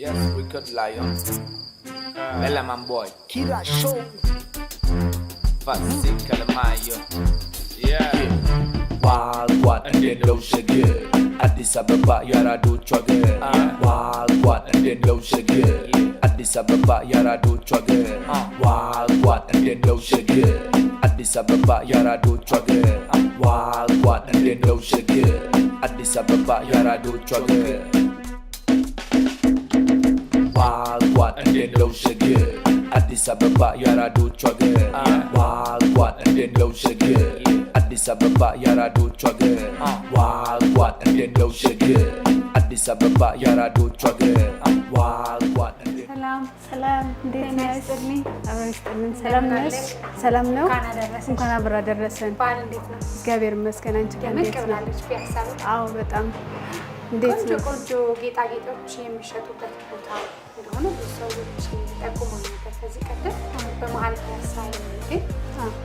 Yes, Wicked Lion. Bellman Boy. Kira Show. Fasi Kalamayo. Yeah. Wagwan and then low sugar. Addis Ababa Yaradu Chugger. Wagwan and then low sugar. Addis Ababa Yaradu Chugger. Wagwan and then low sugar. Addis Ababa Yaradu Chugger. Wagwan and then low sugar. Addis Ababa Yaradu Chugger. Wagwan and then low sugar. Addis Ababa Yaradu Chugger. Wagwan and then low sugar. Addis Ababa Yaradu Chugger. Wagwan and then low sugar. Addis Ababa Yaradu Chugger. Wagwan and then ሰላም እንዴት ነሽ? ሰላም ነሽ? ሰላም ነው። እንኳን አብራ ደረሰን። ባል እንዴት ነው? እግዚአብሔር ይመስገን። አንቺ እንዴት ነሽ? አዎ በጣም እንዴት ነው? ቆንጆ ጌጣጌጦች የሚሸጡበት ቦታ እንደሆነ ብዙ ሰዎች ጠቁመው ነበር ከዚህ ቀደም። በመሀል ፒያሳ ግን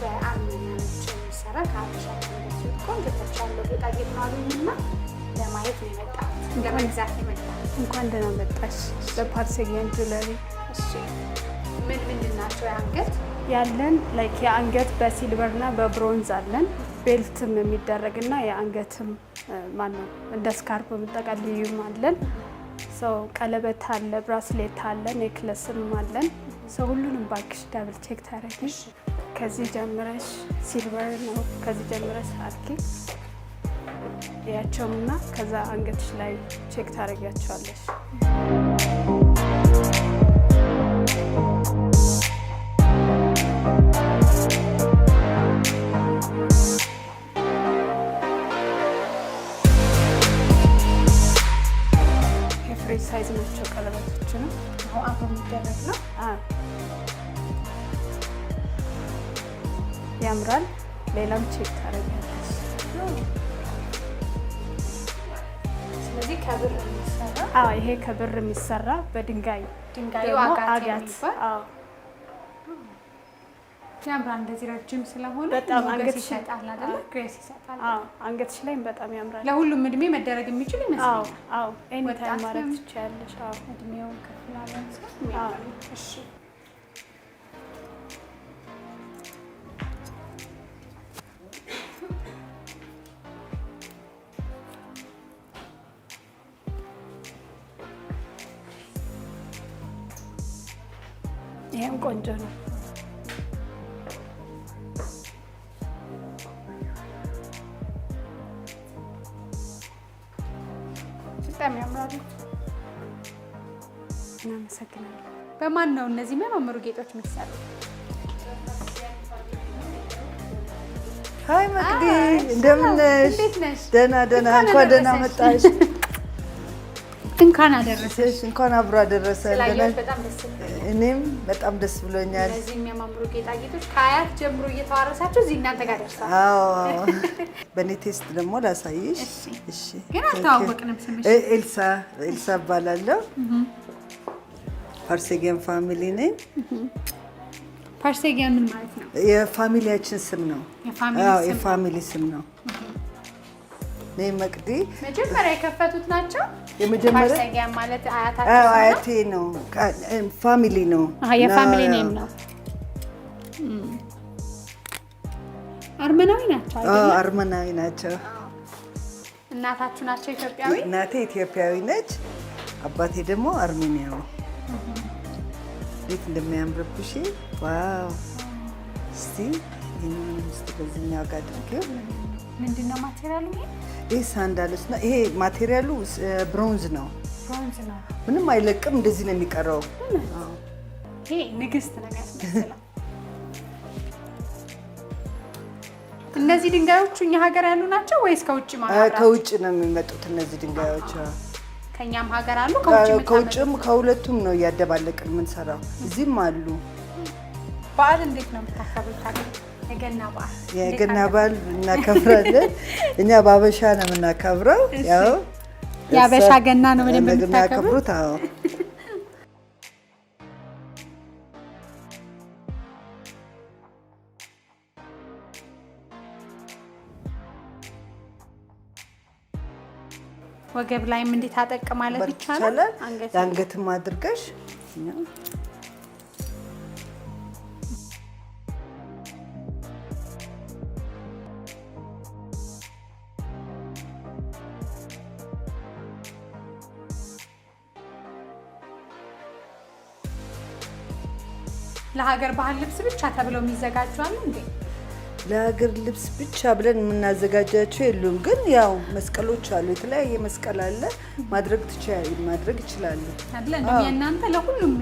በአርመናዎች የሚሰራ ከሀበሻ የሚመስሉት ቆንጆ ያለው ጌጣጌጥ ነው አሉኝና ለማየት ነው የመጣሁት። ለመግዛት ነው የመጣሁት። እንኳን ደህና መጣሽ። በፓርሴጊያን ጁለሪ ምን ምንድን ናቸው? የአንገት ያለን ላይክ የአንገት በሲልቨርና በብሮንዝ አለን። ቤልትም የሚደረግና የአንገትም ማነው እንደ ስካርፕ የምጠቀልዩም አለን። ሰው ቀለበት አለ፣ ብራስሌት አለ፣ ኔክለስም አለን። ሰው ሁሉንም ባክሽ ዳብል ቼክ ታረጊሽ። ከዚህ ጀምረሽ ሲልቨር ነው ከዚህ ጀምረሽ አርኪ ያቸውና ከዛ አንገትሽ ላይ ቼክ ታረጊያቸዋለሽ። የፍሬ ሳይዝ ናቸው ቀለበቶች ነው። አብሮ የሚደረግ ነው። ያምራል። ሌላም ቼክ ታረጊያለሽ። ስለዚህ ከብር የሚሰራ ይሄ ከብር የሚሰራ በድንጋይ ድንጋዩ አጋት የሚባል ያምራል። እንደዚህ ረጅም ስለሆነ በጣም አንገት ይሰጣል አይደል? ግሬስ ይሰጣል። አንገትሽ ላይ በጣም ያምራል። ለሁሉም እድሜ መደረግ የሚችል ይመስላል። ኤኒ ታይም ማድረግ ትችያለሽ። እድሜውን ከፍ ላለ ሰው እሺ። ይሄም ቆንጆ ነው። በጣም ያምራሉ። እናመሰግናለን። በማን ነው እነዚህ የሚያማምሩ ጌጦች የሚሰሩት? ሃይ መቅዲ እንደምን ነሽ? እንዴት ነሽ? ደህና ደህና። እንኳን ደህና መጣሽ። እንኳን አደረሰሽ። እንኳን አብሮ አደረሰን። በጣም ደስ ይላል። እኔም በጣም ደስ ብሎኛል። እነዚህ የሚያማምሩ ጌጣጌጦች ከአያት ጀምሮ እየተዋረሳችሁ እዚህ እናንተ ጋር ደርሰዋል። አዎ በእኔ ቴስት ደግሞ ላሳይሽ። እሺ። ግን አልተዋወቅንም። ስምሽ? ኤልሳ እባላለሁ። ፓርሴጊያን ፋሚሊ ነኝ። ፓርሴጊያን ምን ማለት ነው? የፋሚሊያችን ስም ነው። የፋሚሊ ስም ነው። እኔ መቅዲ መጀመሪያ የከፈቱት ናቸው። የመጀመሪያ ፓርሴጊያን ማለት አያታቸው ነው። አያቴ ነው። ፋሚሊ ነው። የፋሚሊ ኔም ነው። አርመናዊ ናቸው አይደል? አርመናዊ ናቸው። እናታችሁ ናቸው ኢትዮጵያዊ? እናቴ ኢትዮጵያዊ ነች። አባቴ ደግሞ አርሜኒያዊ። እንዴት እንደሚያምርብሽ! ዋው! እስቲ ይሄንን በዚህኛው ጋር አድርጌው። ምንድነው ማቴሪያሉ? ይሄ ሳንዳልስ ነው። ይሄ ማቴሪያሉ ብሮንዝ ነው። ብሮንዝ ነው። ምንም አይለቅም። እንደዚህ ነው የሚቀረው። ይሄ ንግስት ነገር ያስመስላል። እነዚህ ድንጋዮቹ እኛ ሀገር ያሉ ናቸው ወይስ ከውጭ ማለት? ከውጭ ነው የሚመጡት እነዚህ ድንጋዮች። ከኛም ሀገር አሉ ከውጭም ከሁለቱም ነው እያደባለቅን የምንሰራው። እዚህም አሉ። በዓል እንዴት ነው የምታከብሩት? የገና በዓል እናከብራለን። እኛ በአበሻ ነው የምናከብረው። ያው የአበሻ ገና ነው የምናከብሩት። አዎ ወገብ ላይም እንዴት አጠቅ ማለት ይቻላል? አንገትም አድርገሽ ለሀገር ባህል ልብስ ብቻ ተብለው የሚዘጋጁ አሉ እንዴ? ለሀገር ልብስ ብቻ ብለን የምናዘጋጃቸው የሉም። ግን ያው መስቀሎች አሉ፣ የተለያየ መስቀል አለ። ማድረግ ይችላሉ አይደል? እንደው የእናንተ ለሁሉም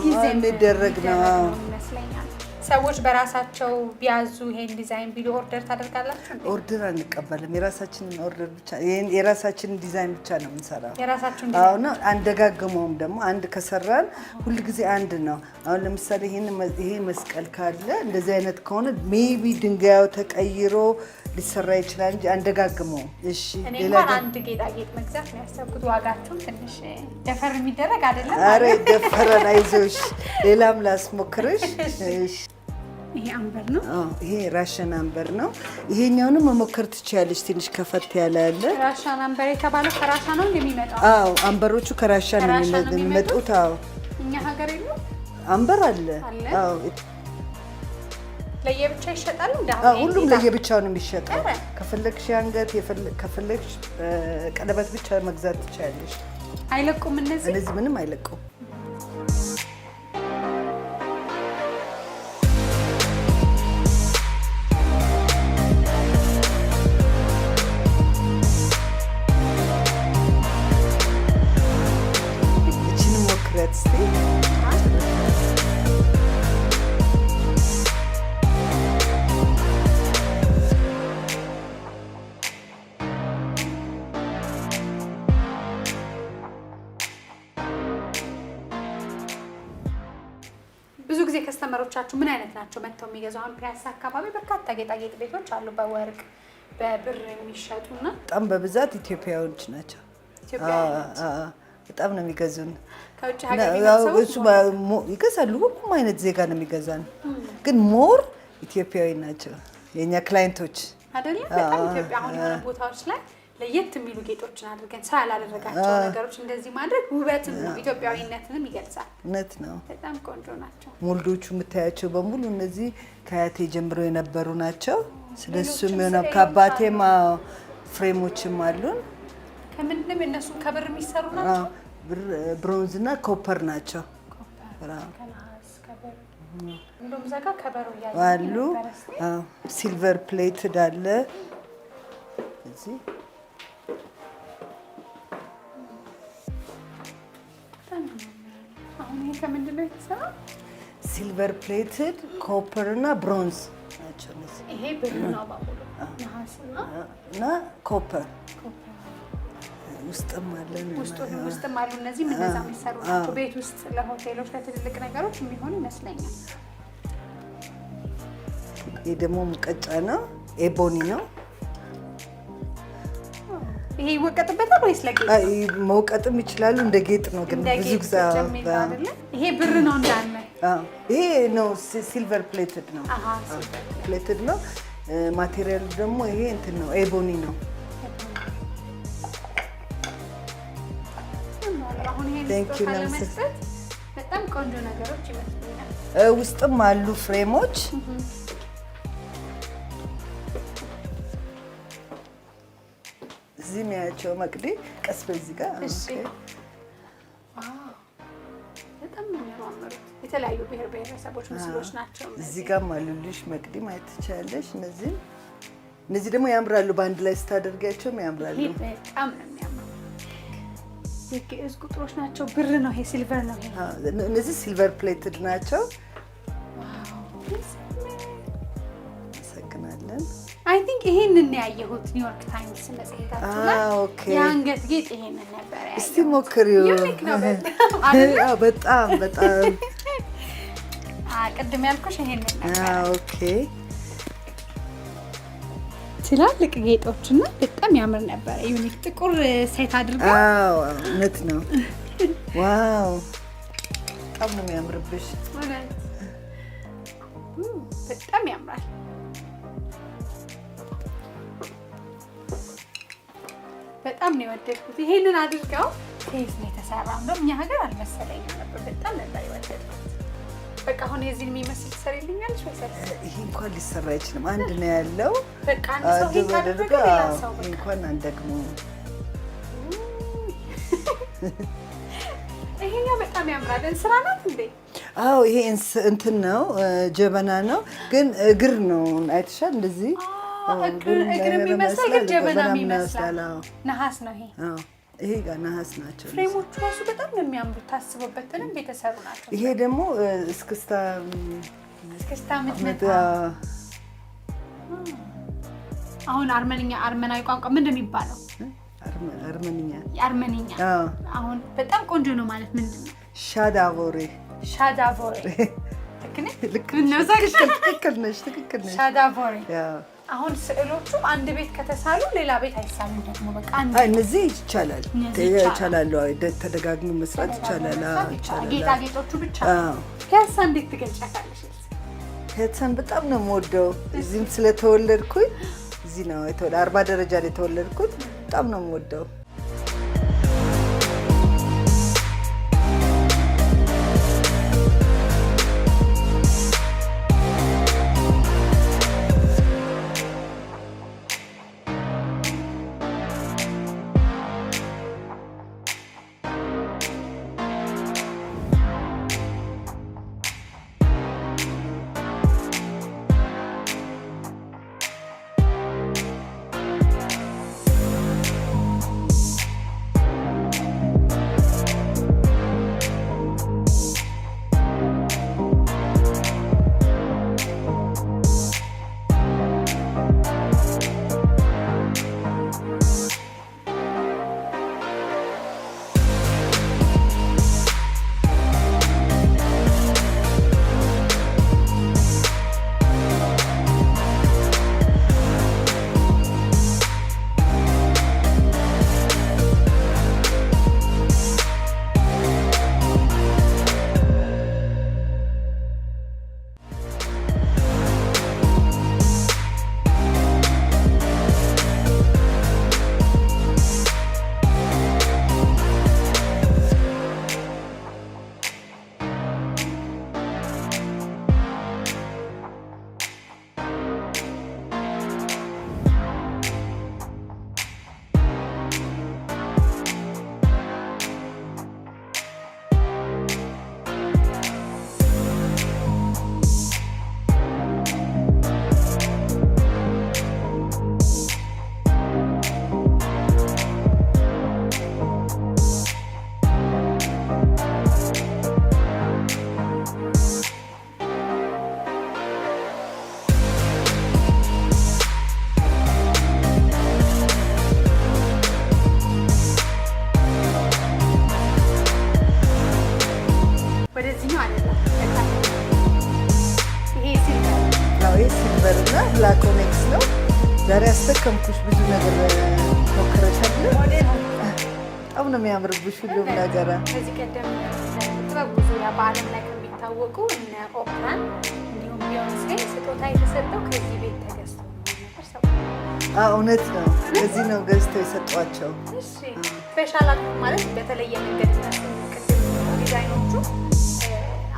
ጊዜ የሚደረግ ነው ይመስለኛል። ሰዎች በራሳቸው ቢያዙ ይሄን ዲዛይን ቢሉ ኦርደር ታደርጋላችሁ? ኦርደር አንቀበልም። የራሳችንን ኦርደር ብቻ የራሳችንን ዲዛይን ብቻ ነው የምንሰራው። የራሳችንን ዲዛይን ነው። አንደጋግመውም ደግሞ አንድ ከሰራን ሁሉ ጊዜ አንድ ነው። አሁን ለምሳሌ ይሄ መስቀል ካለ እንደዚህ አይነት ከሆነ ሜቢ ድንጋዩ ተቀይሮ ሊሰራ ይችላል እንጂ አንደጋግመውም። እሺ ሌላ አንድ ጌጣጌጥ መግዛት ነው ያሰብኩት። ዋጋችሁ ትንሽ ደፈር የሚደረግ አይደለም? አረ ደፈረን፣ አይዞሽ ሌላም ላስሞክርሽ። እሺ ይሄ አምበር ነው። ይሄ ራሽን አምበር ነው። ይሄኛውንም መሞከር ትችያለሽ። ትንሽ ከፈት ያለ አለ። ራሽን አምበር የተባለው ከራሻ ነው እንደሚመጣው? አዎ አምበሮቹ ከራሻ ነው የሚመጡት። አዎ እኛ ሀገር የለም አምበር አለ። አዎ ለየብቻ ይሸጣል እንዴ? ሁሉም ለየብቻው ነው የሚሸጠው። ከፈለግሽ አንገት ከፈለግሽ ቀለበት ብቻ መግዛት ትችያለሽ። አይለቁም እነዚህ ምንም አይለቁም። ብዙ ጊዜ ከስተመሮቻችሁ ምን አይነት ናቸው መጥተው የሚገዛው? አሁን ፒያሳ አካባቢ በርካታ ጌጣጌጥ ቤቶች አሉ በወርቅ በብር የሚሸጡና በጣም በብዛት ኢትዮጵያውያን ናቸው። በጣም ነው የሚገዙን። ከውጭ ሀገር ይገዛሉ። ሁሉም አይነት ዜጋ ነው የሚገዛን፣ ግን ሞር ኢትዮጵያዊ ናቸው የኛ ክላይንቶች አይደል? በጣም ኢትዮጵያ አሁን የሆነ ቦታዎች ላይ ለየት የሚሉ ጌጦችን አድርገን ሰው ያላደረጋቸው ነገሮች እንደዚህ ማድረግ ውበትም ነው፣ ኢትዮጵያዊነትንም ይገልጻል። እውነት ነው። በጣም ቆንጆ ናቸው። ሞልዶቹ የምታያቸው በሙሉ እነዚህ ከአያቴ ጀምሮ የነበሩ ናቸው። ስለሱም የሆነ ከአባቴማ ፍሬሞችም አሉን። ከምንድነው እነሱ ከብር የሚሰሩ ናቸው? ብሮንዝ እና ኮፐር ናቸው። እንደውም ዘጋ ከበሩ አሉ። ሲልቨር ፕሌትድ አለ እዚህ። አሁን ይሄ ከምንድነው የተሰራው? ሲልቨር ፕሌትድ ኮፐር እና ብሮንዝ ናቸው። ይሄ ብር ነው ባቡሉ እና ኮፐር ውስጥም አለን። ውስጥም አሉ። እነዚህ እንደዛ የሚሰሩ ናቸው። ቤት ውስጥ ለሆቴሎች ለትልልቅ ነገሮች የሚሆኑ ይመስለኛል። ይሄ ደግሞ ሙቀጫ ነው፣ ኤቦኒ ነው። ይሄ ይወቀጥበታል ወይስ ለጌጥ? መውቀጥም ይችላሉ፣ እንደ ጌጥ ነው። ግን ብዙ ጊዜ ይሄ ብር ነው እንዳለ። ይሄ ነው ሲልቨር ፕሌትድ ነው። ፕሌትድ ነው። ማቴሪያሉ ደግሞ ይሄ እንትን ነው፣ ኤቦኒ ነው። በጣም ቆንጆ ነገሮች ይመስሉኛል። ውስጥም አሉ ፍሬሞች። እዚህ የሚያቸው መቅዲ ቀስ በዚህ ጋር በጣም የሚያማምሩት የተለያዩ ብሔር ብሔረሰቦች ምስሎች ናቸው። እዚህ ጋርም አሉልሽ መቅዲ ማየት ትችላለሽ። እነዚህ ደግሞ ያምራሉ፣ በአንድ ላይ ስታደርጊያቸውም ያምራሉ። በጣም ነው የሚያምሩ። የግዕዝ ቁጥሮች ናቸው። ብር ነው ይሄ፣ ሲልቨር ነው ይሄ። እነዚህ ሲልቨር ፕሌትድ ናቸው። አመሰግናለን። አይ ቲንክ ይሄንን ያየሁት ኒውዮርክ ታይምስ መጽሔታችሁ ላይ የአንገት ጌጥ ይሄንን ነበር ያየሁት። እስቲ ሞክሪው። ዩኒክ ነው በጣም በጣም። ቅድም ያልኩሽ ይሄንን ነበር። ኦኬ። ትላልቅ ጌጦችና በጣም ያምር ነበር። ዩኒክ ጥቁር ሴት አድርጋ። እውነት ነው። ዋው በጣም ነው የሚያምርብሽ። በጣም ያምራል። በጣም ነው የወደድኩት። ይሄንን አድርገው ኬዝ ነው የተሰራው። እንደውም እኛ ሀገር አልመሰለኝም ነበር። በጣም ነበር የወደድኩት። በቃ አሁን የዚህን የሚመስል ትሰሪልኛለሽ ወይ? ይሄ እንኳን ሊሰራ አይችልም። አንድ ነው ያለው። በቃ አንድ ሰው ይሄን ካደረገ ሌላ ሰው በቃ እንኳን አንደግሞ። ይሄኛው በጣም ያምራል። እንስራ ናት እንዴ? አዎ ይሄ እንትን ነው ጀበና ነው፣ ግን እግር ነው አይተሻል? እንደዚህ እግር የሚመስል ግን ጀበና የሚመስል ነሐስ ነው ይሄ። አዎ ይሄ ጋር ነሐስ ናቸው። ፍሬሞቹ ራሱ በጣም ነው የሚያምሩት። ታስቦበት በደንብ የተሰሩ ናቸው። ይሄ ደግሞ እስክስታ ምትመጣ አሁን አርመናዊ ቋንቋ ምንድን ነው የሚባለው? አርመንኛ። አሁን በጣም ቆንጆ ነው ማለት ምንድን ነው? ሻዳቮሬ። ትክክል ነሽ። ሻዳቮሬ። አሁን ስዕሎቹ አንድ ቤት ከተሳሉ ሌላ ቤት አይሳሉም። ደግሞ በቃ እነዚህ ይቻላል። ተደጋግሞ መስራት ይቻላል። ጌጣጌጦቹ ብቻ። ፒያሳ እንዴት ትገልጫታለሽ? ፒያሳን በጣም ነው የምወደው። እዚህም ስለተወለድኩኝ እዚህ ነው 40 ደረጃ ላይ የተወለድኩት። በጣም ነው የምወደው። ብላኮኔክስ ነው። ዛሬ አስተከምኩሽ ብዙ ነገር ሞክረሻል። በጣም ነው የሚያምርብሽ ሁሉም ነገር። ከዚህ ቀደም ጥበብ ዙሪያ በዓለም ላይ ከሚታወቁ እነ ኦፕራን እንዲሁም ቢዮንሴ ስጦታ የተሰጠው ከዚህ ቤት ተገዝቶ ነው። እውነት ነው። ከዚህ ነው ገዝተው የሰጧቸው። ስፔሻል ማለት በተለየ መንገድ ዲዛይኖቹ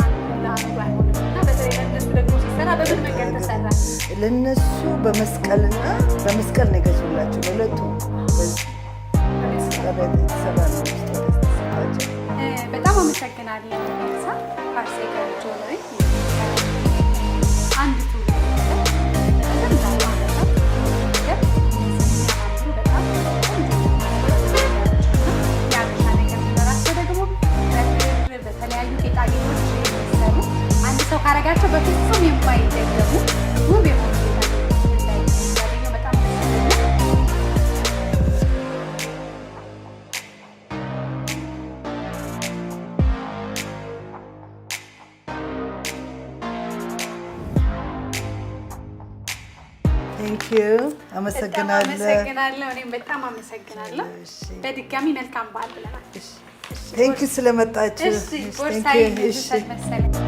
አንዱ አይሆንም እና በተለይ ለእነሱ ደግሞ ሲሰራ በምን መንገድ ተሰራ? ለእነሱ በመስቀልና በመስቀል ነው የገዙላቸው ለሁለቱም። በጣም አመሰግናለሁ። ኤልሳ ፋሲካ ጆሪ አንድ ሰው ካረጋቸው በፍጹም የማይደገሙ ውብ የሆኑ ጌጣጌጦች በጣም ቴንክ ዩ። አመሰግናለሁ። እኔም በጣም አመሰግናለሁ። በድጋሚ መልካም በዓል ብለናል። ቴንክ ዩ ስለመጣችሁ። ቦርሳዬ መሰለኝ